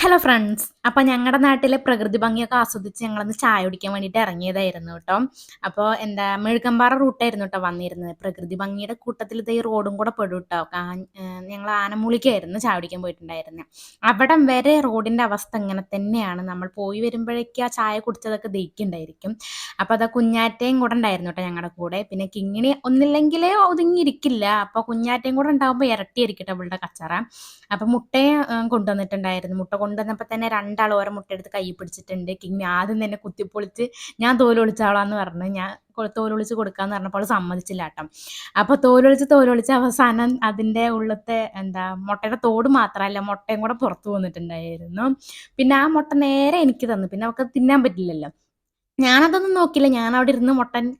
Hello friends. അപ്പോൾ ഞങ്ങളുടെ നാട്ടിലെ പ്രകൃതി ഭംഗിയൊക്കെ ആസ്വദിച്ച് ഞങ്ങളൊന്ന് ചായ കുടിക്കാൻ വേണ്ടിയിട്ട് ഇറങ്ങിയതായിരുന്നു കേട്ടോ. അപ്പോൾ മെഴുകമ്പാറ റൂട്ടായിരുന്നു കേട്ടോ വന്നിരുന്നത്. പ്രകൃതി ഭംഗിയുടെ കൂട്ടത്തിൽ ഈ റോഡും കൂടെ പെടും കേട്ടോ. ഞങ്ങൾ ആനമൂളിക്കായിരുന്നു ചായ കുടിക്കാൻ പോയിട്ടുണ്ടായിരുന്നത്. അവിടം വരെ റോഡിൻ്റെ അവസ്ഥ ഇങ്ങനെ തന്നെയാണ്. നമ്മൾ പോയി വരുമ്പോഴേക്കും ആ ചായ കുടിച്ചതൊക്കെ ദഹിക്കുന്നുണ്ടായിരിക്കും. അപ്പോൾ അതാ കുഞ്ഞാറ്റയും കൂടെ ഉണ്ടായിരുന്നു കേട്ടോ ഞങ്ങളുടെ കൂടെ. പിന്നെ കിങ്ങിണി ഒന്നില്ലെങ്കിലേ ഒതുങ്ങിയിരിക്കില്ല. അപ്പോൾ കുഞ്ഞാറ്റയും കൂടെ ഉണ്ടാകുമ്പോൾ ഇരട്ടിയായിരിക്കും കേട്ടോ അവളുടെ കച്ചറ. അപ്പം മുട്ടയും കൊണ്ടുവന്നിട്ടുണ്ടായിരുന്നു. മുട്ട കൊണ്ടുവന്നപ്പോൾ തന്നെ രണ്ടാൾ ഓരോ മുട്ട എടുത്ത് കൈ പിടിച്ചിട്ടുണ്ട്. കിങ്ങി ആദ്യം തന്നെ കുത്തിപ്പൊളിച്ച് ഞാൻ തോലൊളിച്ചാളാന്ന് പറഞ്ഞു. ഞാൻ തോലൊളിച്ച് കൊടുക്കാന്ന് പറഞ്ഞപ്പോൾ അവൾ സമ്മതിച്ചില്ല കേട്ടോ. അപ്പോൾ തോലൊളിച്ച് അവസാനം അതിൻ്റെ ഉള്ളത്തെ മുട്ടയുടെ തോട് മാത്രമല്ല മുട്ടയും കൂടെ പുറത്ത് വന്നിട്ടുണ്ടായിരുന്നു. പിന്നെ ആ മുട്ട നേരെ എനിക്ക് തന്നു. പിന്നെ അവൾക്ക് തിന്നാൻ പറ്റില്ലല്ലോ. ഞാനതൊന്നും നോക്കിയില്ല. ഞാൻ അവിടെ ഇരുന്ന്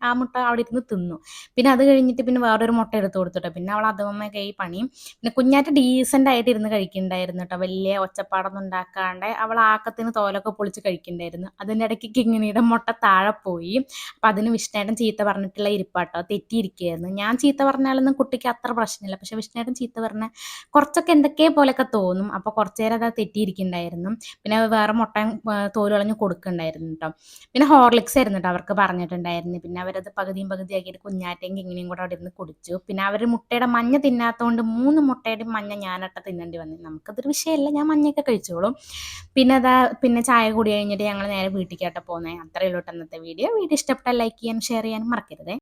ആ മുട്ട അവിടെ ഇരുന്ന് തിന്നു. പിന്നെ അത് കഴിഞ്ഞിട്ട് പിന്നെ വേറൊരു മുട്ട എടുത്ത് കൊടുത്തുട്ടോ. പിന്നെ അവൾ അതുമ്മേ പണിയും. പിന്നെ കുഞ്ഞാറ്റ ഡീസൻ്റ് ആയിട്ട് ഇരുന്ന് കഴിക്കുന്നുണ്ടായിരുന്നു കേട്ടോ. വലിയ ഒച്ചപ്പാടൊന്നും ഉണ്ടാക്കാണ്ട് അവൾ ആക്കത്തിന് തോലൊക്കെ പൊളിച്ച് കഴിക്കുന്നുണ്ടായിരുന്നു. അതിൻ്റെ ഇടയ്ക്ക് കിങ്ങിണിയുടെ മുട്ട താഴെ പോയി. അപ്പം അതിന് വിഷ്ണേട്ടൻ ചീത്ത പറഞ്ഞിട്ടുള്ള ഇരിപ്പാട്ടോ, തെറ്റിയിരിക്കുകയായിരുന്നു. ഞാൻ ചീത്ത പറഞ്ഞാലൊന്നും കുട്ടിക്ക് അത്ര പ്രശ്നമില്ല. പക്ഷെ വിഷ്ണേട്ടൻ ചീത്ത പറഞ്ഞാൽ കുറച്ചൊക്കെ എന്തൊക്കെ പോലെയൊക്കെ തോന്നും. അപ്പോൾ കുറച്ച് നേരം അത് തെറ്റിയിരിക്കുന്നുണ്ടായിരുന്നു. പിന്നെ വേറെ മുട്ടയും തോല് കളഞ്ഞ് കൊടുക്കുന്നുണ്ടായിരുന്നു കേട്ടോ. പിന്നെ ഹോർലിക്സ് ആയിരുന്നു കേട്ടോ അവർക്ക് പറഞ്ഞിട്ടുണ്ടായിരുന്നു. പിന്നെ അവരത് പകുതിയും പകുതിയാക്കിയിട്ട് കുഞ്ഞാറ്റയും കിങ്ങിണിയും കൂടെ അവിടെ ഇരുന്ന് കുടിച്ചു. പിന്നെ അവർ മുട്ടയുടെ മഞ്ഞ തിന്നാത്തതുകൊണ്ട് 3 മുട്ടയുടെയും മഞ്ഞ ഞാനൊട്ട തിന്നേണ്ടി വന്നു. നമുക്കതൊരു വിഷയമല്ല, ഞാൻ മഞ്ഞയൊക്കെ കഴിച്ചോളും. പിന്നെ ചായ കൂടി കഴിഞ്ഞിട്ട് ഞങ്ങൾ നേരെ വീട്ടിലേക്കാട്ടോ പോകുന്നത്. അത്രയേ ഉള്ളൂ കേട്ടോ ഇന്നത്തെ വീഡിയോ. വീഡിയോ ഇഷ്ടപ്പെട്ടാൽ ലൈക്ക് ചെയ്യാനും ഷെയർ ചെയ്യാനും മറക്കരുത്.